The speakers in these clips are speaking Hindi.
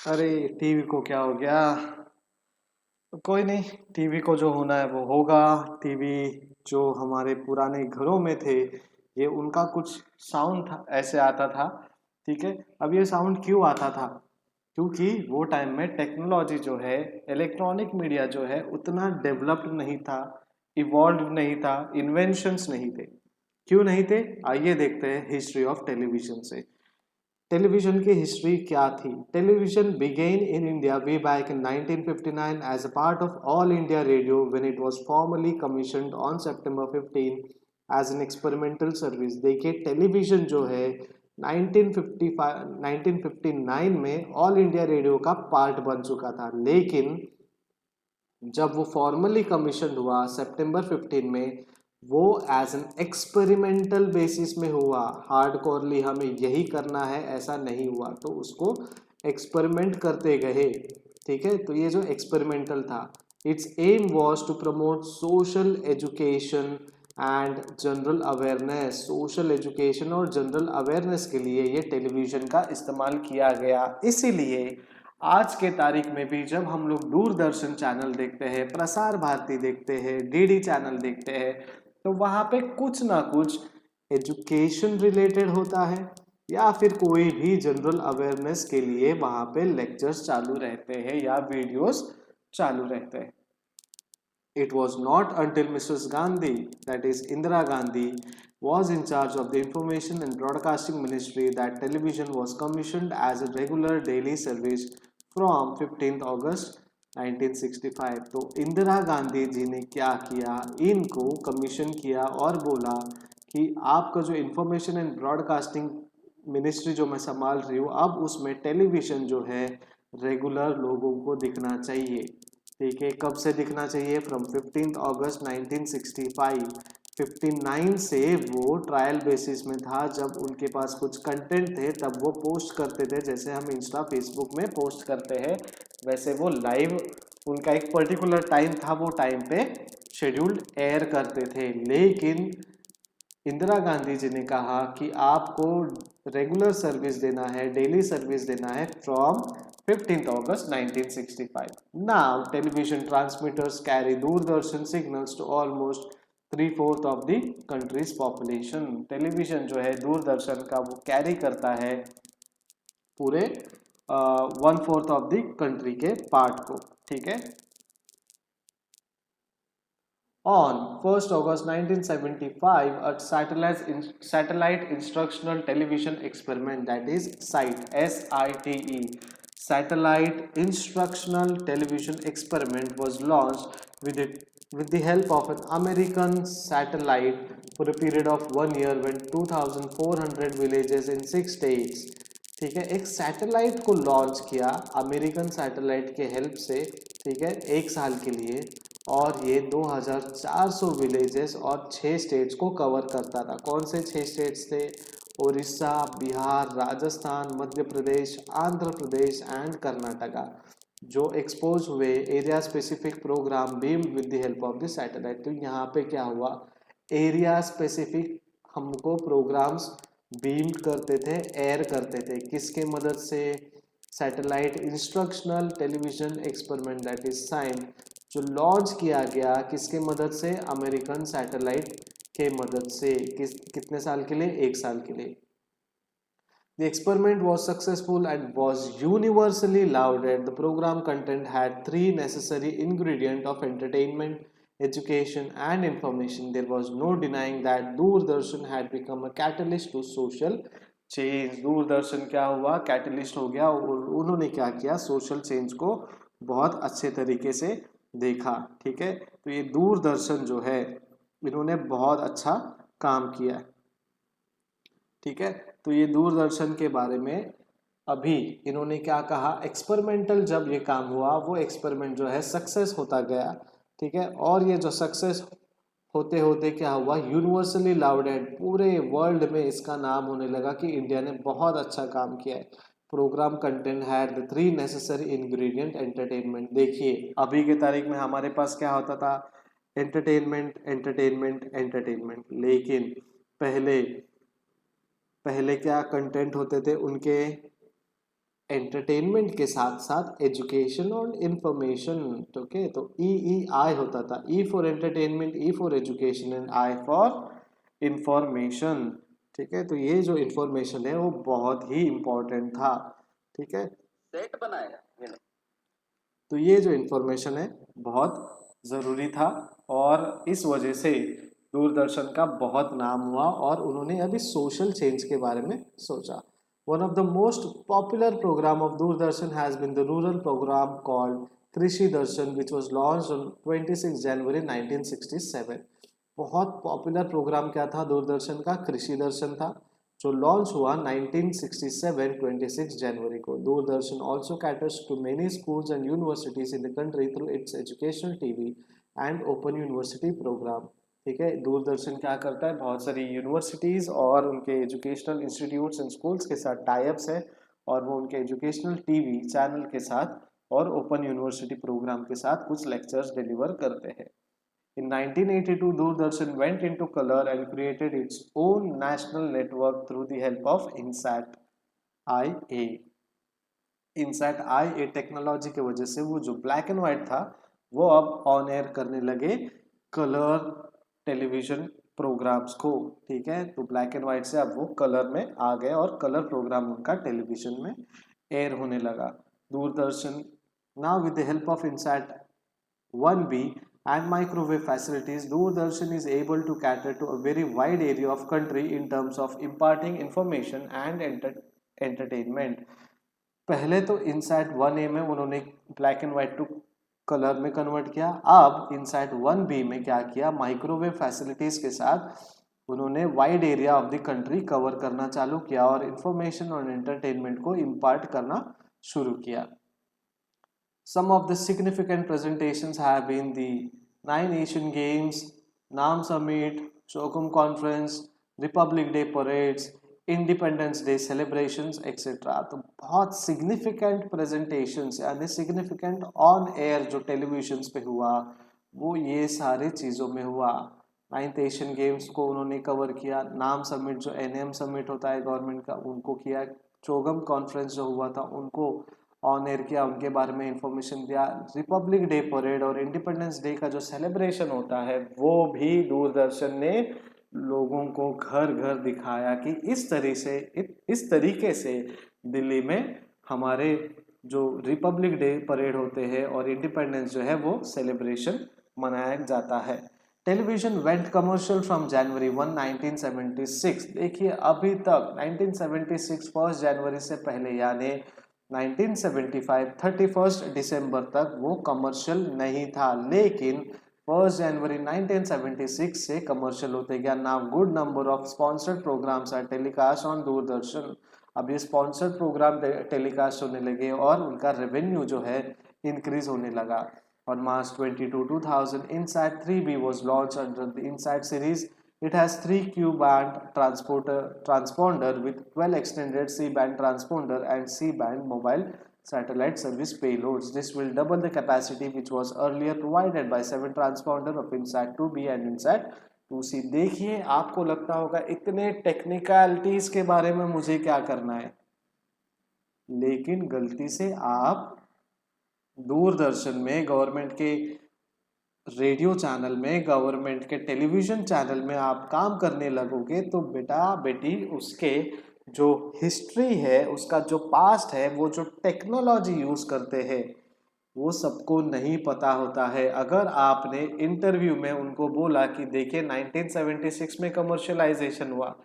अरे टीवी को क्या हो गया? तो कोई नहीं। टीवी को जो होना है वो होगा। टीवी जो हमारे पुराने घरों में थे, ये उनका कुछ साउंड था, ऐसे आता था। ठीक है। अब ये साउंड क्यों आता था? क्योंकि वो टाइम में टेक्नोलॉजी जो है, इलेक्ट्रॉनिक मीडिया जो है उतना डेवलप्ड नहीं था, इवॉल्व नहीं था, इन्वेंशंस नहीं थे। क्यों नहीं थे? आइए देखते हैं हिस्ट्री ऑफ टेलीविजन से। टेलीविजन की हिस्ट्री क्या थी? Television began in India way back in 1959 as a part of All India Radio when it was formally commissioned on September 15 as an experimental service। देखिए टेलीविजन जो है 1955 1959 में ऑल इंडिया रेडियो का पार्ट बन चुका था, लेकिन जब वो फॉर्मली कमीशन हुआ सितंबर 15 में, वो एज एन एक्सपेरिमेंटल बेसिस में हुआ। हार्डकोरली हमें यही करना है ऐसा नहीं हुआ, तो उसको एक्सपेरिमेंट करते गए। ठीक है, तो ये जो एक्सपेरिमेंटल था, its aim was to promote social education and general awareness. Social education और जनरल अवेयरनेस के लिए ये टेलीविजन का इस्तेमाल किया गया। इसीलिए आज के तारीख में भी जब हम लोग दूरदर्शन चैनल देखते हैं, प्रसार भारती देखते हैं, डीडी चैनल देखते हैं, तो वहाँ पे कुछ ना कुछ एजुकेशन रिलेटेड होता है, या फिर कोई भी जनरल अवेयरनेस के लिए वहाँ पे लेक्चर्स चालू रहते हैं या वीडियोस चालू रहते हैं। It was not until Mrs. Gandhi, that is Indira Gandhi, was in charge of the Information and Broadcasting Ministry that television was commissioned as a regular daily service from 15th August 1965। तो इंदिरा गांधी जी ने क्या किया, इनको कमीशन किया और बोला कि आपका जो इंफॉर्मेशन एंड ब्रॉडकास्टिंग मिनिस्ट्री जो मैं संभाल रही हूँ, अब उसमें टेलीविजन जो है रेगुलर लोगों को दिखना चाहिए। ठीक है, कब से दिखना चाहिए? फ्रॉम 15 अगस्त 1965। 59 से वो ट्रायल बेसिस में था, जब उनके पास कुछ कंटेंट थे तब वो पोस्ट करते थे, जैसे हम इंस्टा फेसबुक में पोस्ट करते हैं वैसे वो लाइव, उनका एक पर्टिकुलर टाइम था, वो टाइम पे शेड्यूल्ड एयर करते थे। लेकिन इंदिरा गांधी जी ने कहा कि आपको रेगुलर सर्विस देना है, डेली सर्विस देना है from 15th August 1965। Now television transmitters carry Doordarshan signals to almost 3/4 of the country's population. Television जो है दूरदर्शन का वो कैरी करता है पूरे 1/4 ऑफ द कंट्री के पार्ट को। ठीक है। On 1st August 1975, a satellite instructional television experiment, that is SITE, SITE, satellite instructional television experiment, was launched with the help of an American satellite for a period of 1 year when 2,400 villages in 6 states। ठीक है, एक सैटेलाइट को लॉन्च किया अमेरिकन सैटेलाइट के हेल्प से। ठीक है, 1 साल के लिए, और ये 2400 विलेजेस और 6 स्टेट्स को कवर करता था। कौन से 6 स्टेट्स थे? उड़ीसा, बिहार, राजस्थान, मध्य प्रदेश, आंध्र प्रदेश एंड कर्नाटका, जो एक्सपोज हुए area specific programme beamed with the help of the satellite. तो यहाँ पे क्या हुआ, एरिया स्पेसिफिक हमको प्रोग्राम्स बीम्ड करते थे, एयर करते थे, किसके मदद से? Satellite instructional television experiment, that is SITE, जो लॉन्च किया गया किसके मदद से? अमेरिकन सैटेलाइट के मदद से। कितने साल के लिए? 1 साल के लिए। The experiment was successful and was universally lauded. The program content had three necessary ingredients of entertainment, education, and information. There was no denying that Doordarshan had become a catalyst to social change। Doordarshan क्या हुआ? कैटलिस्ट हो गया, और उन्होंने क्या किया? सोशल चेंज को बहुत अच्छे तरीके से देखा। ठीक है, तो ये दूरदर्शन जो है, इन्होंने बहुत अच्छा काम किया। ठीक है, तो ये दूरदर्शन के बारे में अभी इन्होंने क्या कहा, एक्सपेरिमेंटल जब ये काम हुआ, वो एक्सपेरिमेंट जो है सक्सेस होता गया। ठीक है, और ये जो सक्सेस होते होते क्या हुआ, यूनिवर्सली लाउडेड, पूरे वर्ल्ड में इसका नाम होने लगा कि इंडिया ने बहुत अच्छा काम किया है। Program content had the three necessary ingredient entertainment. देखिए अभी के तारीख में हमारे पास क्या होता था, एंटरटेनमेंट एंटरटेनमेंट एंटरटेनमेंट, लेकिन पहले पहले क्या कंटेंट होते थे उनके? एंटरटेनमेंट के साथ साथ एजुकेशन और इंफॉर्मेशन। ओके, तो EEI होता था, E for entertainment, E for education and I for information. ठीक है, तो ये जो इंफॉर्मेशन है वो बहुत ही इम्पोर्टेंट था। ठीक है, सेट बनाया ये, तो ये जो इंफॉर्मेशन है बहुत ज़रूरी था और इस वजह से दूरदर्शन का बहुत नाम हुआ और उन्होंने अभी सोशल चेंज के बारे में सोचा। One of the most popular program of Doordarshan has been the rural program called Krishi Darshan which was launch on 26 January 1967। बहुत पॉपुलर प्रोग्राम क्या था दूरदर्शन का? कृषि दर्शन था, जो लॉन्च हुआ 1967 26 जनवरी को। Doordarshan also caters to many schools and universities in the country through its educational TV and open university program. ठीक है, दूरदर्शन क्या करता है, बहुत सारी यूनिवर्सिटीज़ और उनके एजुकेशनल इंस्टीट्यूट्स एंड स्कूल्स के साथ टाइप्स है और वो उनके एजुकेशनल टीवी चैनल के साथ और ओपन यूनिवर्सिटी प्रोग्राम के साथ कुछ लेक्चर्स डिलीवर करते हैं। In 1982, Doordarshan went into color and created its own national network through the help of INSAT IA। INSAT IA technology की वजह से वो जो ब्लैक एंड व्हाइट था वो अब ऑन एयर करने लगे कलर टेलीविजन प्रोग्राम्स को। ठीक है, तो ब्लैक एंड व्हाइट से अब वो कलर में आ गए और कलर प्रोग्राम उनका टेलीविजन में एयर होने लगा। Doordarshan now with the help of INSAT 1B and microwave facilities, Doordarshan is able to cater to a very wide area of country in terms of imparting information and entertainment। पहले तो इनसाइट 1A में उन्होंने black and white to colour में कन्वर्ट किया, अब इनसाइट 1B में क्या किया, माइक्रोवेव फैसिलिटीज के साथ उन्होंने wide area of the country cover करना चालू किया और इंफॉर्मेशन और एंटरटेनमेंट को इम्पार्ट करना शुरू किया। Some of the significant presentations have been the 9 Asian Games, NAM Summit, Chokum Conference, Republic Day parades, Independence Day celebrations, etc. तो बहुत significant presentations यानी significant on air जो televisions पे हुआ वो ये सारे चीज़ों में हुआ। 9th एशियन गेम्स को उन्होंने कवर किया, नाम समिट जो NAM समिट होता है गवर्नमेंट का उनको किया, चोगम कॉन्फ्रेंस जो हुआ था उनको ऑन एयर किया, उनके बारे में इंफॉर्मेशन दिया। रिपब्लिक डे परेड और इंडिपेंडेंस डे का जो सेलिब्रेशन होता है वो भी दूरदर्शन ने लोगों को घर घर दिखाया कि इस तरीके से दिल्ली में हमारे जो रिपब्लिक डे परेड होते हैं और इंडिपेंडेंस जो है वो सेलिब्रेशन मनाया जाता है। Television went commercial from January 1 1976। देखिए अभी तक 1976 1 जनवरी से पहले यानी 1975 31 दिसंबर तक वो कमर्शियल नहीं था, लेकिन 1 जनवरी 1976 से कमर्शियल होते गया। Now good number of sponsored programs are telecast on Doordarshan. अब ये स्पॉन्सर्ड प्रोग्राम टेलीकास्ट होने लगे और उनका रेवेन्यू जो है इंक्रीज होने लगा। On March 22, 2000, INSAT 3B was launched under the INSAT series. It has 3 Q-band transponder with 12 extended C-band transponder and C-band mobile satellite service payloads. This will double the capacity which was earlier provided by 7 transponder of INSAT 2B and INSAT 2C। देखिए आपको लगता होगा इतने टेक्निकलिटीज के बारे में मुझे क्या करना है, लेकिन गलती से आप दूरदर्शन में गवर्नमेंट के रेडियो चैनल में गवर्नमेंट के टेलीविजन चैनल में आप काम करने लगोगे तो बेटा बेटी उसके जो हिस्ट्री है उसका जो पास्ट है वो जो टेक्नोलॉजी यूज करते हैं वो सबको नहीं पता होता है। अगर आपने इंटरव्यू में उनको बोला कि देखिए 1976 में कमर्शियलाइजेशन हुआ,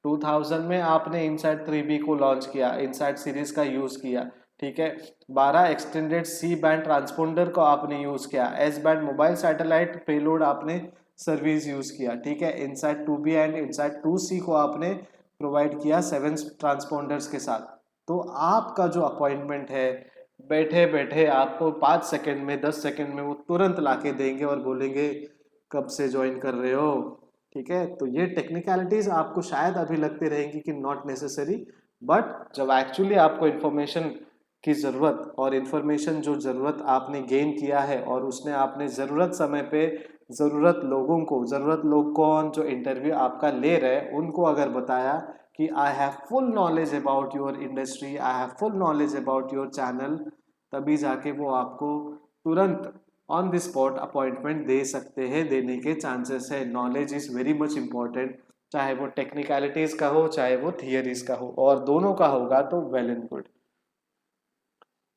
2000 में आपने इनसाइट 3B को लॉन्च किया, इनसाइट सीरीज का यूज किया, ठीक है, 12 एक्सटेंडेड सी बैंड ट्रांसपोंडर को आपने यूज किया, S band mobile satellite payload आपने सर्विस यूज किया, ठीक है, insight 2B and insight 2C को आपने प्रोवाइड किया 7 ट्रांसपोंडर्स के साथ। तो आपका जो अपॉइंटमेंट है बैठे बैठे आपको 5 सेकंड में 10 सेकंड में वो तुरंत लाके देंगे और बोलेंगे कब से ज्वाइन कर रहे हो। ठीक है, तो ये टेक्निकलिटीज आपको शायद अभी लगती रहेंगी कि नॉट नेसेसरी, बट जब एक्चुअली आपको इन्फॉर्मेशन की ज़रूरत और इन्फॉर्मेशन जो ज़रूरत आपने गेन किया है और उसने आपने ज़रूरत समय पे ज़रूरत लोगों को, ज़रूरत लोग कौन जो इंटरव्यू आपका ले रहे हैं उनको अगर बताया कि I have full knowledge about your industry, I have full knowledge about your channel, तभी जाके वो आपको तुरंत ऑन द स्पॉट अपॉइंटमेंट दे सकते हैं, देने के चांसेस है। Knowledge is very much important, चाहे वो टेक्निकलिटीज का हो चाहे वो थियरीज का हो, और दोनों का होगा तो well and good.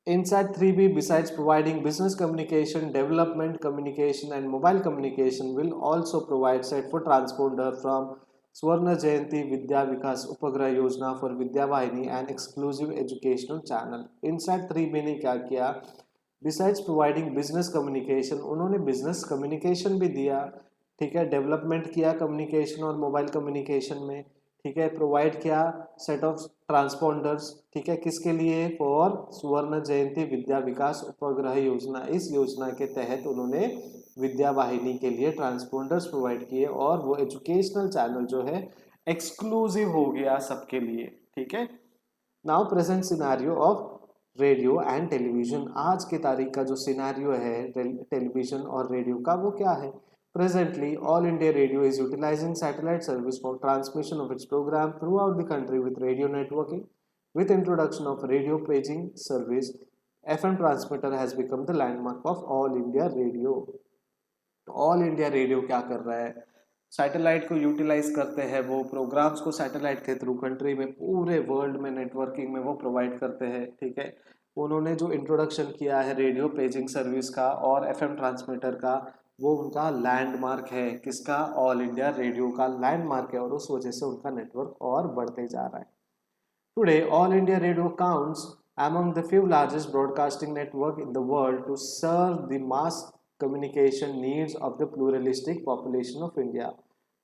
Inside 3B, besides providing business communication, development communication and mobile communication, will also provide set for transponder from Swarna Jayanti Vidya Vikas Upagrah Yojana for Vidya Vahini and exclusive educational channel. Inside 3B ने क्या किया? Besides providing business communication, उन्होंने business communication भी दिया, ठीक है, डेवलपमेंट किया कम्युनिकेशन और मोबाइल कम्युनिकेशन में, ठीक है, प्रोवाइड किया सेट ऑफ ट्रांसपोंडर्स, ठीक है, किसके लिए? फॉर सुवर्ण जयंती विद्या विकास उपग्रह योजना। इस योजना के तहत उन्होंने विद्या वाहिनी के लिए ट्रांसपोंडर्स प्रोवाइड किए, और वो एजुकेशनल चैनल जो है एक्सक्लूसिव हो गया सबके लिए, ठीक है। Now present scenario of radio and television. आज के तारीख का जो सिनेरियो है टेलीविजन और रेडियो का, वो क्या है? Presently, All India Radio is utilizing satellite service for transmission of its program throughout the country with radio networking. With introduction of radio paging service, FM transmitter has become the landmark of All India Radio. All India radio क्या कर रहा है? सैटेलाइट को यूटिलाइज करते हैं, वो प्रोग्राम्स को सैटेलाइट के थ्रू कंट्री में पूरे वर्ल्ड में नेटवर्किंग में वो प्रोवाइड करते हैं, ठीक है। उन्होंने जो इंट्रोडक्शन किया है रेडियो पेजिंग सर्विस का और एफएम ट्रांसमीटर का, वो उनका लैंडमार्क है। किसका? ऑल इंडिया रेडियो का लैंडमार्क है, और उस वजह से उनका नेटवर्क और बढ़ते जा रहा है। Today all India radio counts among the few largest broadcasting network in the world to serve the mass communication needs of the pluralistic population of India.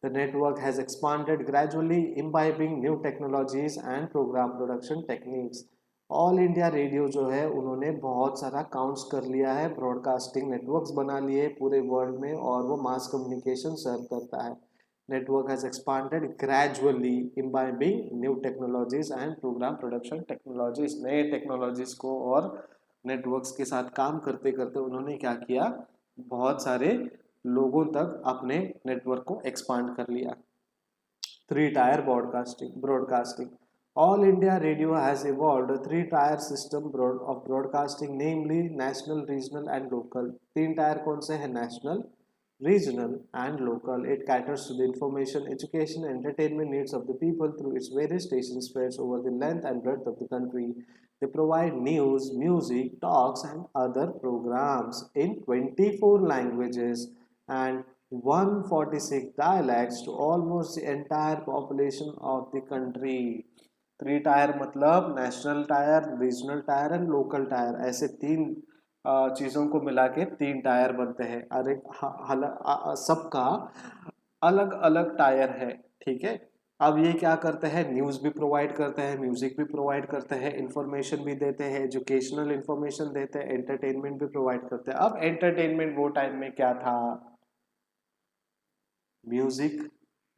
The network has expanded gradually, imbibing new technologies and program production techniques. All India radio जो है उन्होंने बहुत सारा काउंट्स कर लिया है, ब्रॉडकास्टिंग नेटवर्क्स बना लिए पूरे वर्ल्ड में, और वो मास कम्युनिकेशन सर्व करता है। Network has expanded gradually, imbibing new technologies and program production technologies. नए टेक्नोलॉजीज को और नेटवर्क्स के साथ काम करते करते उन्होंने क्या किया? बहुत सारे लोगों तक अपने नेटवर्क को एक्सपांड कर लिया। Three tier broadcasting. All India Radio has evolved a three-tier system of broadcasting, namely national, regional and local. तीन टायर कौन से हैं? national, regional and local. It caters to the information, education, entertainment needs of the people through its various station spreads over the length and breadth of the country. They provide news, music, talks and other programs in 24 languages and 146 dialects to almost the entire population of the country. Three tier मतलब national tier, regional tier and local tier, ऐसे तीन चीज़ों को मिला के तीन टायर बनते हैं। अरे सबका अलग अलग टायर है, ठीक है। अब ये क्या करते हैं? न्यूज़ भी प्रोवाइड करते हैं, म्यूजिक भी प्रोवाइड करते हैं, इंफॉर्मेशन भी देते हैं, एजुकेशनल इंफॉर्मेशन देते हैं, एंटरटेनमेंट भी प्रोवाइड करते हैं। अब एंटरटेनमेंट वो टाइम में क्या था? Music,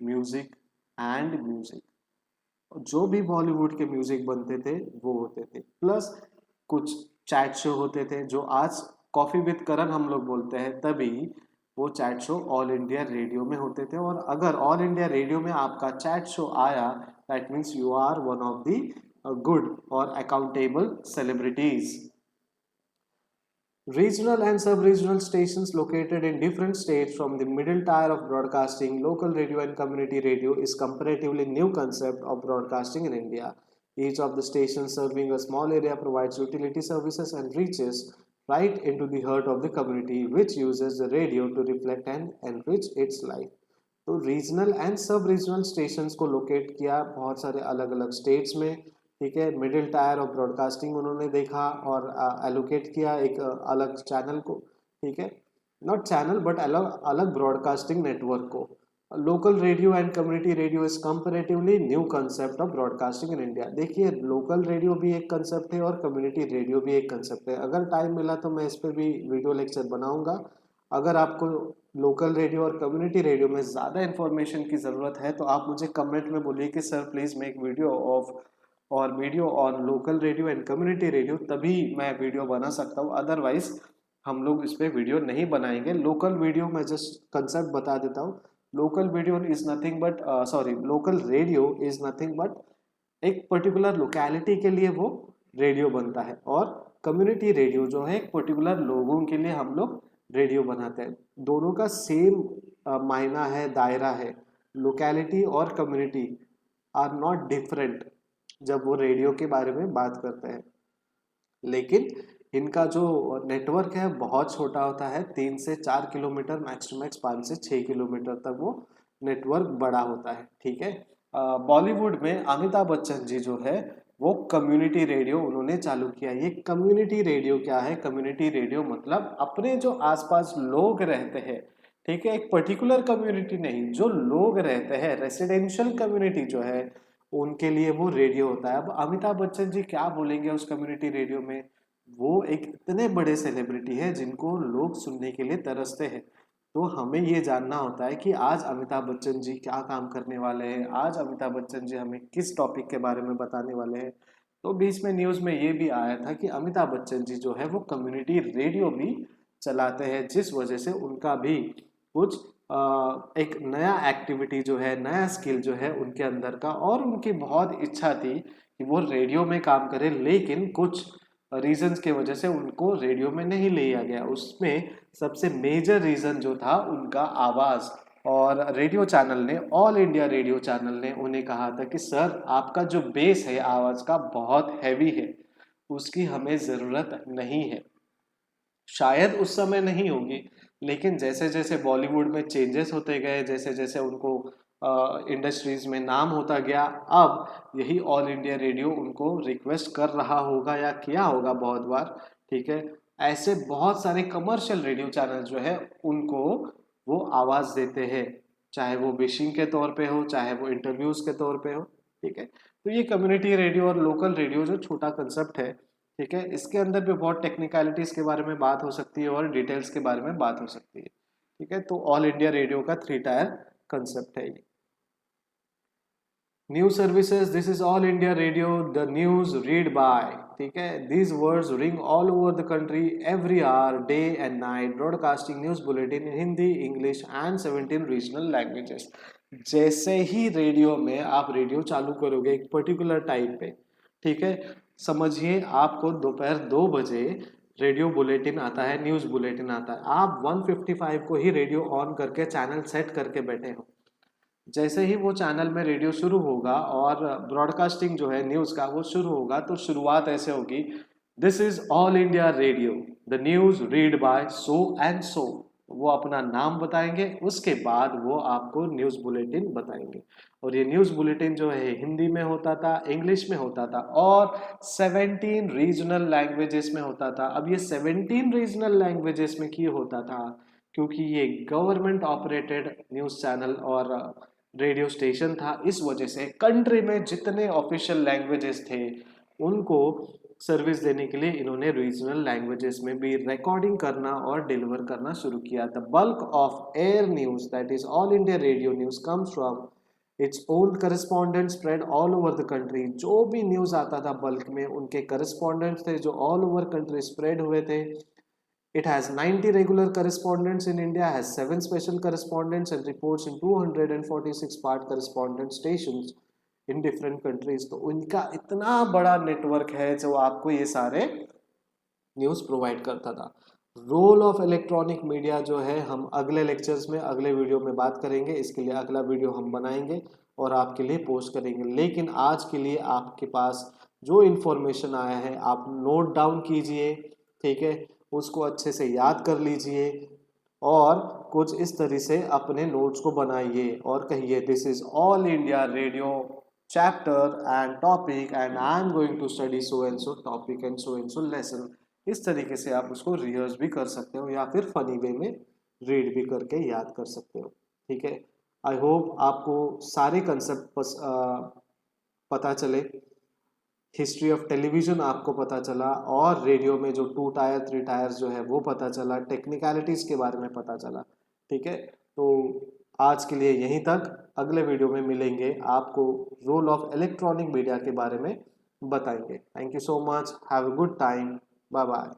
music and music. जो भी बॉलीवुड के म्यूजिक बनते थे वो होते थे, प्लस कुछ चैट शो होते थे, जो आज कॉफी विद करण हम लोग बोलते हैं, तभी वो chat show all India radio में होते थे। और अगर ऑल इंडिया रेडियो में आपका चैट शो आया, that means you are one of the good और accountable celebrities. Regional and sub-regional stations located in different states from the middle tier of broadcasting, local radio and community radio is comparatively new concept of broadcasting in India. Each of the stations serving a small area provides utility services and reaches right into the heart of the community, which uses the radio to reflect and enrich its life. तो रीजनल एंड सब रीजनल स्टेशंस को लोकेट किया बहुत सारे अलग अलग स्टेट्स में, ठीक है। मिडिल टायर ऑफ ब्रॉडकास्टिंग उन्होंने देखा और एलोकेट किया एक अलग चैनल को, ठीक है, नॉट चैनल बट अलग अलग ब्रॉडकास्टिंग नेटवर्क को। Local radio and community radio is comparatively new concept of broadcasting in India. देखिए, लोकल रेडियो भी एक कंसेप्ट है और कम्युनिटी रेडियो भी एक कंसेप्ट है। अगर टाइम मिला तो मैं इस पर भी वीडियो लेक्चर बनाऊंगा। अगर आपको लोकल रेडियो और कम्युनिटी रेडियो में ज़्यादा इन्फॉर्मेशन की ज़रूरत है तो आप मुझे कमेंट में बोलिए कि sir please make video on local radio and community radio, तभी मैं वीडियो बना सकता हूँ। अदरवाइज हम लोग इस पर वीडियो नहीं बनाएंगे। लोकल वीडियो मैं जस्ट कंसेप्ट बता देता हूँ। Local video is nothing but local radio is nothing but एक पर्टिकुलर लोकेलिटी के लिए वो रेडियो बनता है, और कम्युनिटी रेडियो जो है एक पर्टिकुलर लोगों के लिए हम लोग रेडियो बनाते हैं। दोनों का सेम मायना है, दायरा है। लोकेलिटी और कम्युनिटी आर नॉट डिफरेंट जब वो रेडियो के बारे में बात करते हैं, लेकिन इनका जो नेटवर्क है बहुत छोटा होता है, 3 से 4 किलोमीटर, मैक्स टू मैक्स 5 से 6 किलोमीटर तक वो नेटवर्क बड़ा होता है। ठीक है। बॉलीवुड में अमिताभ बच्चन जी जो है वो कम्युनिटी रेडियो उन्होंने चालू किया। ये कम्युनिटी रेडियो क्या है? कम्युनिटी रेडियो मतलब अपने जो आसपास लोग रहते हैं, ठीक है, एक पर्टिकुलर कम्युनिटी नहीं, जो लोग रहते हैं, रेसिडेंशियल कम्युनिटी जो है, उनके लिए वो रेडियो होता है। अब अमिताभ बच्चन जी क्या बोलेंगे उस कम्युनिटी रेडियो में? वो एक इतने बड़े सेलिब्रिटी है जिनको लोग सुनने के लिए तरसते हैं। तो हमें ये जानना होता है कि आज अमिताभ बच्चन जी क्या काम करने वाले हैं, आज अमिताभ बच्चन जी हमें किस टॉपिक के बारे में बताने वाले हैं। तो बीच में न्यूज़ में ये भी आया था कि अमिताभ बच्चन जी जो है वो कम्युनिटी रेडियो भी चलाते हैं, जिस वजह से उनका भी कुछ एक नया एक्टिविटी जो है, नया स्किल जो है उनके अंदर का, और उनकी बहुत इच्छा थी कि वो रेडियो में काम करें, लेकिन कुछ रीजंस के वजह से उनको रेडियो में नहीं लिया गया। उसमें सबसे मेजर रीजन जो था उनका आवाज़, और रेडियो चैनल ने, ऑल इंडिया रेडियो चैनल ने उन्हें कहा था कि सर आपका जो बेस है आवाज़ का बहुत हैवी है, उसकी हमें ज़रूरत नहीं है। शायद उस समय नहीं होगी, लेकिन जैसे जैसे बॉलीवुड में चेंजेस होते गए, जैसे जैसे उनको इंडस्ट्रीज में नाम होता गया, अब यही ऑल इंडिया रेडियो उनको रिक्वेस्ट कर रहा होगा या किया होगा बहुत बार। ठीक है। ऐसे बहुत सारे कमर्शियल रेडियो चैनल जो है उनको वो आवाज़ देते हैं, चाहे वो विशिंग के तौर पे हो, चाहे वो इंटरव्यूज के तौर पे हो। ठीक है। तो ये कम्युनिटी रेडियो और लोकल रेडियो जो छोटा कंसेप्ट है, ठीक है, इसके अंदर भी बहुत टेक्निकलिटीज के बारे में बात हो सकती है और डिटेल्स के बारे में बात हो सकती है। ठीक है। तो ऑल इंडिया रेडियो का 3 टायर कंसेप्ट है ये। News services, this is All India radio, the news read by. ठीक है। These words ring all over the country every hour, day and night, broadcasting news bulletin in Hindi, English and 17 regional languages. जैसे ही रेडियो में आप रेडियो चालू करोगे एक पर्टिकुलर टाइम पे, ठीक है, समझिए आपको दोपहर 2 बजे रेडियो बुलेटिन आता है, न्यूज बुलेटिन आता है, आप 1:55 को ही रेडियो ऑन करके चैनल सेट करके बैठे हो। जैसे ही वो चैनल में रेडियो शुरू होगा और ब्रॉडकास्टिंग जो है न्यूज का वो शुरू होगा, तो शुरुआत ऐसे होगी, this is All India radio, the news read by so and सो। वो अपना नाम बताएंगे, उसके बाद वो आपको न्यूज बुलेटिन बताएंगे। और ये न्यूज बुलेटिन जो है हिंदी में होता था, इंग्लिश में होता था, और 17 रीजनल लैंग्वेजेस में होता था। अब ये 17 रीजनल लैंग्वेजेस में क्यों होता था? क्योंकि ये गवर्नमेंट ऑपरेटेड न्यूज चैनल और रेडियो स्टेशन था, इस वजह से कंट्री में जितने ऑफिशियल लैंग्वेजेस थे उनको सर्विस देने के लिए इन्होंने रीजनल लैंग्वेजेस में भी रिकॉर्डिंग करना और डिलीवर करना शुरू किया। The bulk of air news, that is All India radio news, comes from its own correspondent spread all over the country. जो भी न्यूज आता था बल्क में, उनके करस्पॉन्डेंट्स थे जो ऑल ओवर कंट्री स्प्रेड हुए थे। It has 90 regular correspondents in India, has 7 special correspondents, and reports in 246 part correspondent stations in different countries। तो उनका इतना बड़ा नेटवर्क है जो आपको ये सारे न्यूज़ प्रोवाइड करता था। रोल ऑफ इलेक्ट्रॉनिक मीडिया जो है हम अगले लेक्चर्स में, अगले वीडियो में बात करेंगे। इसके लिए अगला वीडियो हम बनाएंगे और आपके लिए पोस्ट करेंगे। लेकिन आज के लिए आपके पास जो इन्फॉर्मेशन आया है आप नोट डाउन कीजिए, ठीक है, उसको अच्छे से याद कर लीजिए और कुछ इस तरह से अपने नोट्स को बनाइए और कहिए, this is All India Radio chapter and topic and I am going to study so and so topic and so lesson. इस तरीके से आप उसको रिहर्स भी कर सकते हो या फिर फनी वे में रीड भी करके याद कर सकते हो। ठीक है। आई होप आपको सारे कंसेप्ट पता चले। हिस्ट्री ऑफ टेलीविजन आपको पता चला, और रेडियो में जो 2 टायर 3 टायर्स जो है वो पता चला, टेक्निकलिटीज के बारे में पता चला। ठीक है। तो आज के लिए यहीं तक, अगले वीडियो में मिलेंगे, आपको रोल ऑफ इलेक्ट्रॉनिक मीडिया के बारे में बताएंगे। Thank you so much, have a good time, bye bye.